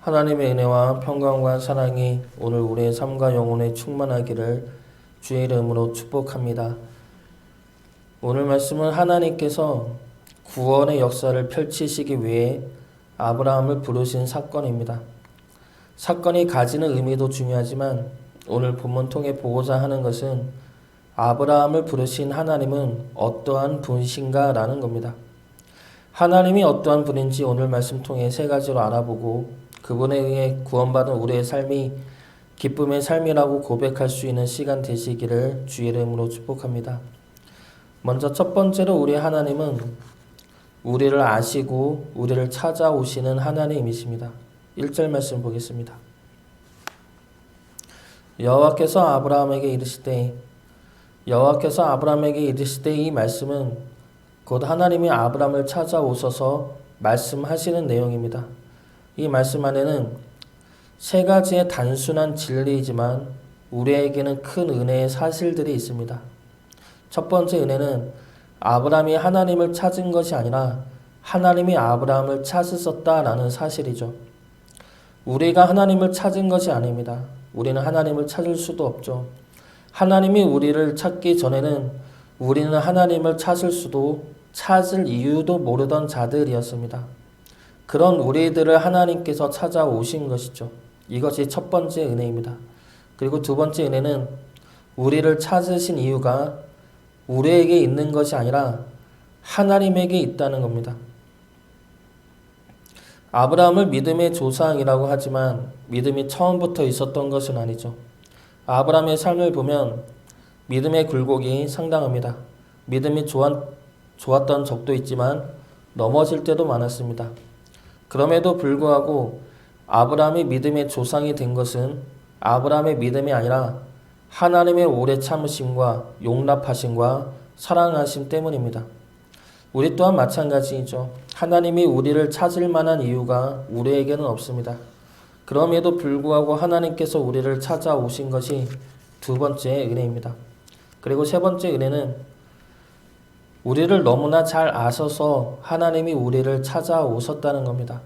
하나님의 은혜와 평강과 사랑이 오늘 우리의 삶과 영혼에 충만하기를 주의 이름으로 축복합니다. 오늘 말씀은 하나님께서 구원의 역사를 펼치시기 위해 아브라함을 부르신 사건입니다. 사건이 가지는 의미도 중요하지만 오늘 본문 통해 보고자 하는 것은 아브라함을 부르신 하나님은 어떠한 분이신가 라는 겁니다. 하나님이 어떠한 분인지 오늘 말씀 통해 세 가지로 알아보고 그분에 의해 구원받은 우리의 삶이 기쁨의 삶이라고 고백할 수 있는 시간 되시기를 주의 이름으로 축복합니다. 먼저 첫 번째로 우리 하나님은 우리를 아시고 우리를 찾아오시는 하나님이십니다. 1절 말씀 보겠습니다. 여호와께서 아브라함에게 이르시되 이 말씀은 곧 하나님이 아브라함을 찾아오셔서 말씀하시는 내용입니다. 이 말씀 안에는 세 가지의 단순한 진리이지만 우리에게는 큰 은혜의 사실들이 있습니다. 첫 번째 은혜는 아브라함이 하나님을 찾은 것이 아니라 하나님이 아브라함을 찾으셨다라는 사실이죠. 우리가 하나님을 찾은 것이 아닙니다. 우리는 하나님을 찾을 수도 없죠. 하나님이 우리를 찾기 전에는 우리는 하나님을 찾을 이유도 모르던 자들이었습니다. 그런 우리들을 하나님께서 찾아오신 것이죠. 이것이 첫 번째 은혜입니다. 그리고 두 번째 은혜는 우리를 찾으신 이유가 우리에게 있는 것이 아니라 하나님에게 있다는 겁니다. 아브라함을 믿음의 조상이라고 하지만 믿음이 처음부터 있었던 것은 아니죠. 아브라함의 삶을 보면 믿음의 굴곡이 상당합니다. 믿음이 좋았던 적도 있지만 넘어질 때도 많았습니다. 그럼에도 불구하고 아브라함이 믿음의 조상이 된 것은 아브라함의 믿음이 아니라 하나님의 오래 참으심과 용납하심과 사랑하심 때문입니다. 우리 또한 마찬가지이죠. 하나님이 우리를 찾을 만한 이유가 우리에게는 없습니다. 그럼에도 불구하고 하나님께서 우리를 찾아오신 것이 두 번째 은혜입니다. 그리고 세 번째 은혜는 우리를 너무나 잘 아셔서 하나님이 우리를 찾아오셨다는 겁니다.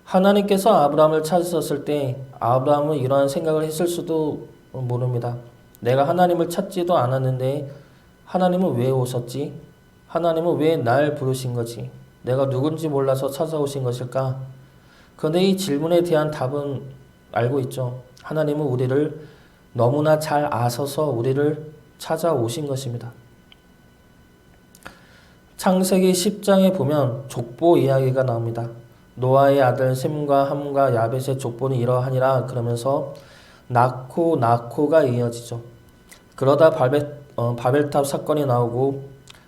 하나님께서 아브라함을 찾으셨을 때 아브라함은 이러한 생각을 했을 수도 모릅니다. 내가 하나님을 찾지도 않았는데 하나님은 왜 오셨지? 하나님은 왜 날 부르신 거지? 내가 누군지 몰라서 찾아오신 것일까? 그런데 이 질문에 대한 답은 알고 있죠. 하나님은 우리를 너무나 잘 아셔서 우리를 찾아오신 것입니다. 창세기 10장에 보면 족보 이야기가 나옵니다. 노아의 아들 셈과 함과 야벳의 족보는 이러하니라 그러면서 나코가 이어지죠. 그러다 바벨탑 사건이 나오고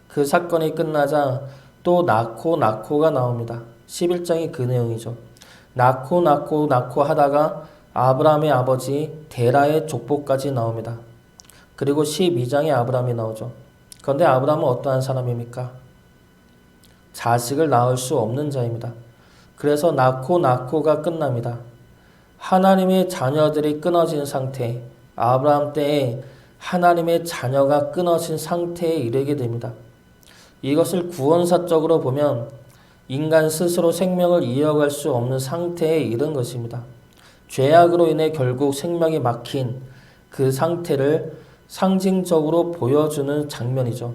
그 사건이 끝나자 또 나코가 나옵니다. 11장이 그 내용이죠. 나코 하다가 아브라함의 아버지 데라의 족보까지 나옵니다. 그리고 12장에 아브라함이 나오죠. 그런데 아브라함은 어떠한 사람입니까? 자식을 낳을 수 없는 자입니다. 그래서 나코가 끝납니다. 하나님의 자녀들이 끊어진 상태, 아브라함 때에 하나님의 자녀가 끊어진 상태에 이르게 됩니다. 이것을 구원사적으로 보면 인간 스스로 생명을 이어갈 수 없는 상태에 이른 것입니다. 죄악으로 인해 결국 생명이 막힌 그 상태를 상징적으로 보여주는 장면이죠.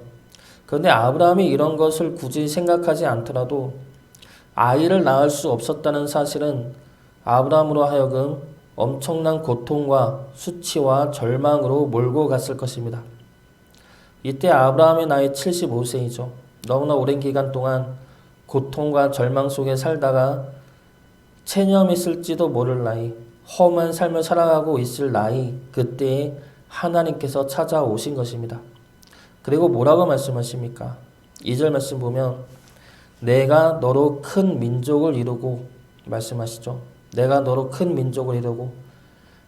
그런데 아브라함이 이런 것을 굳이 생각하지 않더라도 아이를 낳을 수 없었다는 사실은 아브라함으로 하여금 엄청난 고통과 수치와 절망으로 몰고 갔을 것입니다. 이때 아브라함의 나이 75세이죠. 너무나 오랜 기간 동안 고통과 절망 속에 살다가 체념했을지도 모를 나이, 험한 삶을 살아가고 있을 나이, 그때에 하나님께서 찾아오신 것입니다. 그리고 뭐라고 말씀하십니까? 2절 말씀 보면 내가 너로 큰 민족을 이루고 말씀하시죠. 내가 너로 큰 민족을 이루고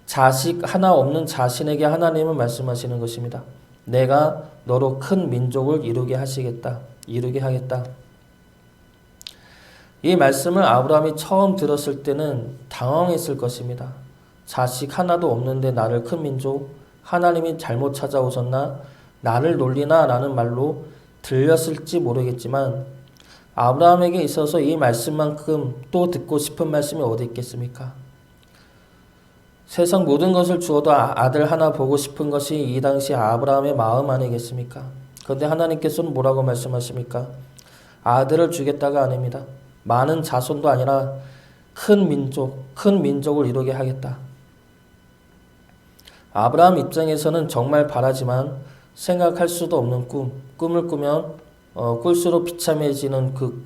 자식 하나 없는 자신에게 하나님은 말씀하시는 것입니다. 내가 너로 큰 민족을 이루게 하겠다. 이 말씀을 아브라함이 처음 들었을 때는 당황했을 것입니다. 자식 하나도 없는데 나를 큰 민족? 하나님이 잘못 찾아오셨나? 나를 놀리나? 라는 말로 들렸을지 모르겠지만 아브라함에게 있어서 이 말씀만큼 또 듣고 싶은 말씀이 어디 있겠습니까? 세상 모든 것을 주어도 아들 하나 보고 싶은 것이 이 당시 아브라함의 마음 아니겠습니까? 그런데 하나님께서는 뭐라고 말씀하십니까? 아들을 주겠다가 아닙니다. 많은 자손도 아니라 큰 민족을 이루게 하겠다. 아브라함 입장에서는 정말 바라지만 생각할 수도 없는 꿈을 꾸면 꿀수록 비참해지는 그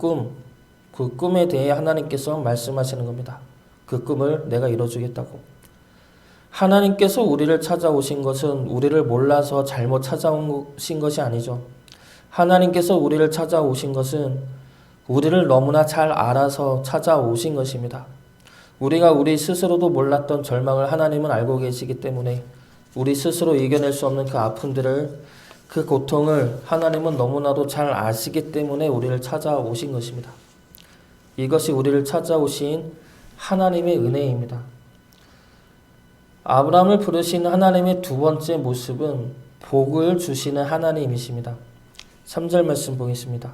꿈에 대해 하나님께서 말씀하시는 겁니다. 그 꿈을 내가 이뤄주겠다고. 하나님께서 우리를 찾아오신 것은 우리를 몰라서 잘못 찾아오신 것이 아니죠. 하나님께서 우리를 찾아오신 것은 우리를 너무나 잘 알아서 찾아오신 것입니다. 우리가 우리 스스로도 몰랐던 절망을 하나님은 알고 계시기 때문에 우리 스스로 이겨낼 수 없는 그 아픔들을, 그 고통을 하나님은 너무나도 잘 아시기 때문에 우리를 찾아오신 것입니다. 이것이 우리를 찾아오신 하나님의 은혜입니다. 아브라함을 부르신 하나님의 두 번째 모습은 복을 주시는 하나님이십니다. 3절 말씀 보겠습니다.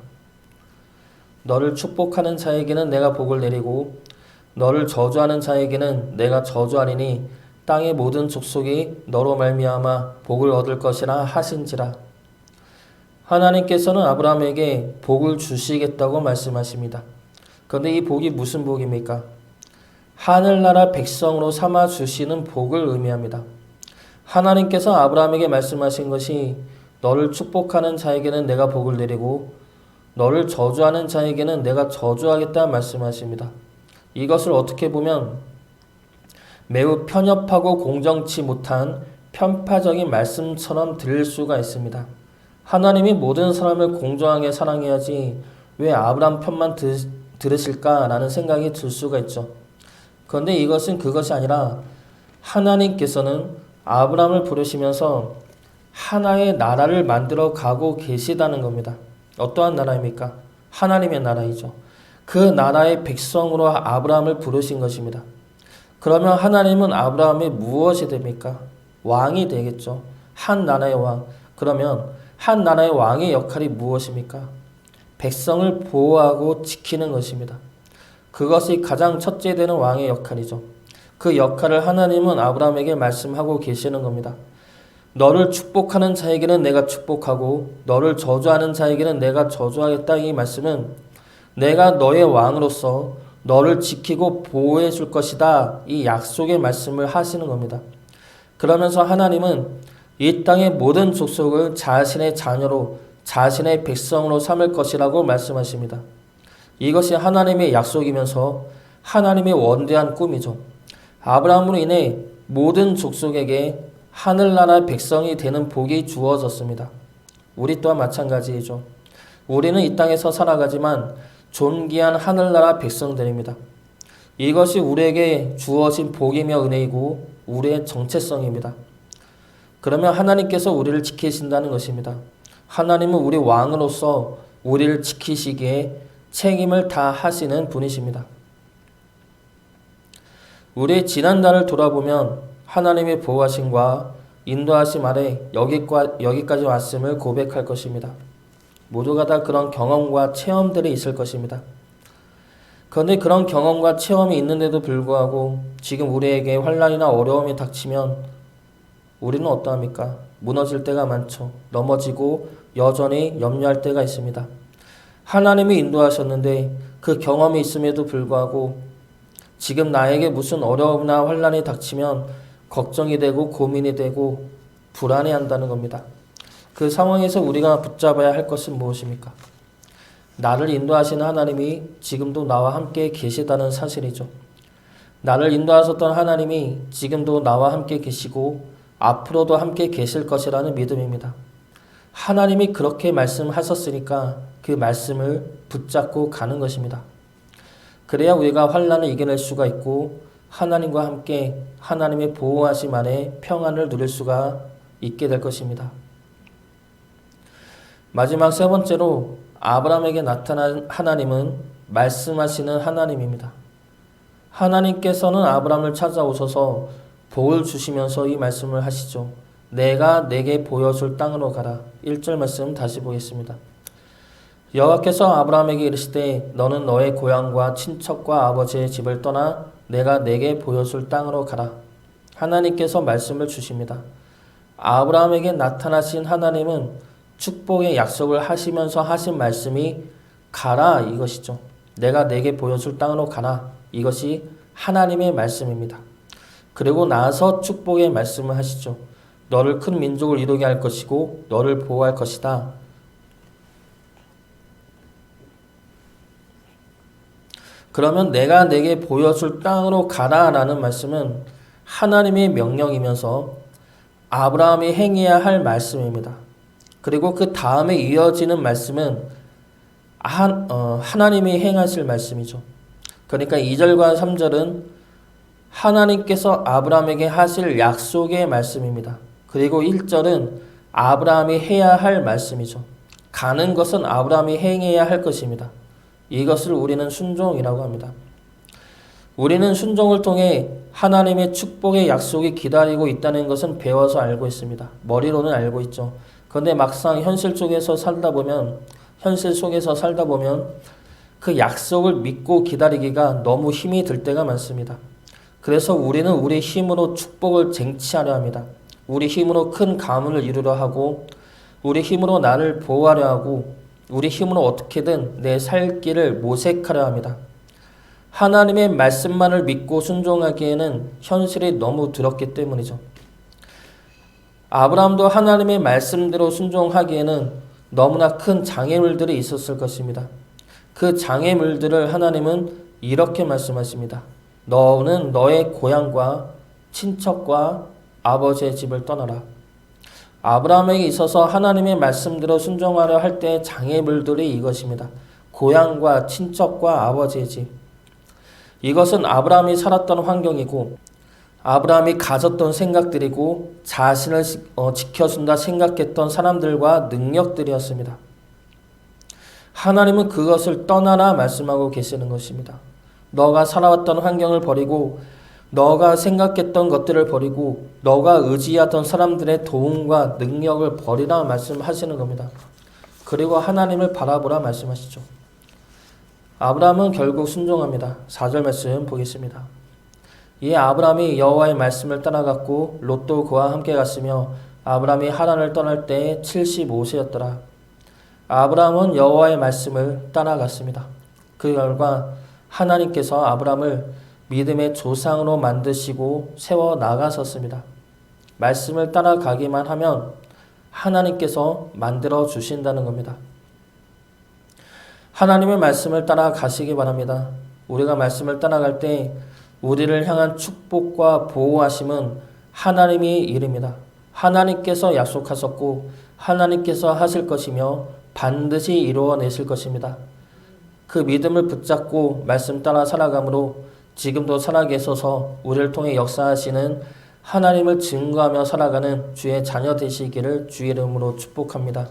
너를 축복하는 자에게는 내가 복을 내리고 너를 저주하는 자에게는 내가 저주하리니 땅의 모든 족속이 너로 말미암아 복을 얻을 것이라 하신지라. 하나님께서는 아브라함에게 복을 주시겠다고 말씀하십니다. 그런데 이 복이 무슨 복입니까? 하늘나라 백성으로 삼아 주시는 복을 의미합니다. 하나님께서 아브라함에게 말씀하신 것이 너를 축복하는 자에게는 내가 복을 내리고 너를 저주하는 자에게는 내가 저주하겠다 말씀하십니다. 이것을 어떻게 보면 매우 편협하고 공정치 못한 편파적인 말씀처럼 들릴 수가 있습니다. 하나님이 모든 사람을 공정하게 사랑해야지 왜 아브라함 편만 들으실까라는 생각이 들 수가 있죠. 그런데 이것은 그것이 아니라 하나님께서는 아브라함을 부르시면서 하나의 나라를 만들어 가고 계시다는 겁니다. 어떠한 나라입니까? 하나님의 나라이죠. 그 나라의 백성으로 아브라함을 부르신 것입니다. 그러면 하나님은 아브라함이 무엇이 됩니까? 왕이 되겠죠. 한 나라의 왕. 그러면 한 나라의 왕의 역할이 무엇입니까? 백성을 보호하고 지키는 것입니다. 그것이 가장 첫째 되는 왕의 역할이죠. 그 역할을 하나님은 아브라함에게 말씀하고 계시는 겁니다. 너를 축복하는 자에게는 내가 축복하고 너를 저주하는 자에게는 내가 저주하겠다. 이 말씀은 내가 너의 왕으로서 너를 지키고 보호해 줄 것이다. 이 약속의 말씀을 하시는 겁니다. 그러면서 하나님은 이 땅의 모든 족속을 자신의 자녀로, 자신의 백성으로 삼을 것이라고 말씀하십니다. 이것이 하나님의 약속이면서 하나님의 원대한 꿈이죠. 아브라함으로 인해 모든 족속에게 하늘나라 백성이 되는 복이 주어졌습니다. 우리 또한 마찬가지이죠. 우리는 이 땅에서 살아가지만 존귀한 하늘나라 백성들입니다. 이것이 우리에게 주어진 복이며 은혜이고 우리의 정체성입니다. 그러면 하나님께서 우리를 지키신다는 것입니다. 하나님은 우리 왕으로서 우리를 지키시기에 책임을 다 하시는 분이십니다. 우리의 지난날을 돌아보면 하나님의 보호하심과 인도하심 아래 여기까지 왔음을 고백할 것입니다. 모두가 다 그런 경험과 체험들이 있을 것입니다. 그런데 그런 경험과 체험이 있는데도 불구하고 지금 우리에게 환난이나 어려움이 닥치면 우리는 어떠합니까? 무너질 때가 많죠. 넘어지고 여전히 염려할 때가 있습니다. 하나님이 인도하셨는데 그 경험이 있음에도 불구하고 지금 나에게 무슨 어려움이나 환난이 닥치면 걱정이 되고 고민이 되고 불안해한다는 겁니다. 그 상황에서 우리가 붙잡아야 할 것은 무엇입니까? 나를 인도하시는 하나님이 지금도 나와 함께 계시다는 사실이죠. 나를 인도하셨던 하나님이 지금도 나와 함께 계시고 앞으로도 함께 계실 것이라는 믿음입니다. 하나님이 그렇게 말씀하셨으니까 그 말씀을 붙잡고 가는 것입니다. 그래야 우리가 환난을 이겨낼 수가 있고 하나님과 함께 하나님의 보호하심 안에 평안을 누릴 수가 있게 될 것입니다. 마지막 세 번째로 아브라함에게 나타난 하나님은 말씀하시는 하나님입니다. 하나님께서는 아브라함을 찾아오셔서 복을 주시면서 이 말씀을 하시죠. 내가 내게 보여줄 땅으로 가라. 1절 말씀 다시 보겠습니다. 여호와께서 아브라함에게 이르시되 너는 너의 고향과 친척과 아버지의 집을 떠나 내가 내게 보여줄 땅으로 가라. 하나님께서 말씀을 주십니다. 아브라함에게 나타나신 하나님은 축복의 약속을 하시면서 하신 말씀이 가라 이것이죠. 내가 내게 보여줄 땅으로 가라. 이것이 하나님의 말씀입니다. 그리고 나서 축복의 말씀을 하시죠. 너를 큰 민족을 이루게 할 것이고 너를 보호할 것이다. 그러면 내가 내게 보여줄 땅으로 가라라는 말씀은 하나님의 명령이면서 아브라함이 행해야 할 말씀입니다. 그리고 그 다음에 이어지는 말씀은 하나님이 행하실 말씀이죠. 그러니까 2절과 3절은 하나님께서 아브라함에게 하실 약속의 말씀입니다. 그리고 1절은 아브라함이 해야 할 말씀이죠. 가는 것은 아브라함이 행해야 할 것입니다. 이것을 우리는 순종이라고 합니다. 우리는 순종을 통해 하나님의 축복의 약속이 기다리고 있다는 것은 배워서 알고 있습니다. 머리로는 알고 있죠. 그런데 막상 현실 속에서 살다 보면 그 약속을 믿고 기다리기가 너무 힘이 들 때가 많습니다. 그래서 우리는 우리 힘으로 축복을 쟁취하려 합니다. 우리 힘으로 큰 가문을 이루려 하고 우리 힘으로 나를 보호하려 하고 우리 힘으로 어떻게든 내 살 길을 모색하려 합니다. 하나님의 말씀만을 믿고 순종하기에는 현실이 너무 두렵기 때문이죠. 아브라함도 하나님의 말씀대로 순종하기에는 너무나 큰 장애물들이 있었을 것입니다. 그 장애물들을 하나님은 이렇게 말씀하십니다. 너는 너의 고향과 친척과 아버지의 집을 떠나라. 아브라함에게 있어서 하나님의 말씀대로 순종하려 할 때의 장애물들이 이것입니다. 고향과 친척과 아버지의 집. 이것은 아브라함이 살았던 환경이고 아브라함이 가졌던 생각들이고 자신을 지켜준다 생각했던 사람들과 능력들이었습니다. 하나님은 그것을 떠나라 말씀하고 계시는 것입니다. 너가 살아왔던 환경을 버리고 너가 생각했던 것들을 버리고 너가 의지하던 사람들의 도움과 능력을 버리라 말씀하시는 겁니다. 그리고 하나님을 바라보라 말씀하시죠. 아브라함은 결국 순종합니다. 4절 말씀 보겠습니다. 이에 아브라함이 여호와의 말씀을 따라갔고 롯도 그와 함께 갔으며 아브라함이 하란을 떠날 때에 75세였더라. 아브라함은 여호와의 말씀을 따라갔습니다. 그 결과 하나님께서 아브라함을 믿음의 조상으로 만드시고 세워 나가셨습니다. 말씀을 따라가기만 하면 하나님께서 만들어 주신다는 겁니다. 하나님의 말씀을 따라가시기 바랍니다. 우리가 말씀을 따라갈 때 우리를 향한 축복과 보호하심은 하나님의 일입니다. 하나님께서 약속하셨고 하나님께서 하실 것이며 반드시 이루어내실 것입니다. 그 믿음을 붙잡고 말씀 따라 살아가므로 지금도 살아계셔서 우리를 통해 역사하시는 하나님을 증거하며 살아가는 주의 자녀 되시기를 주의 이름으로 축복합니다.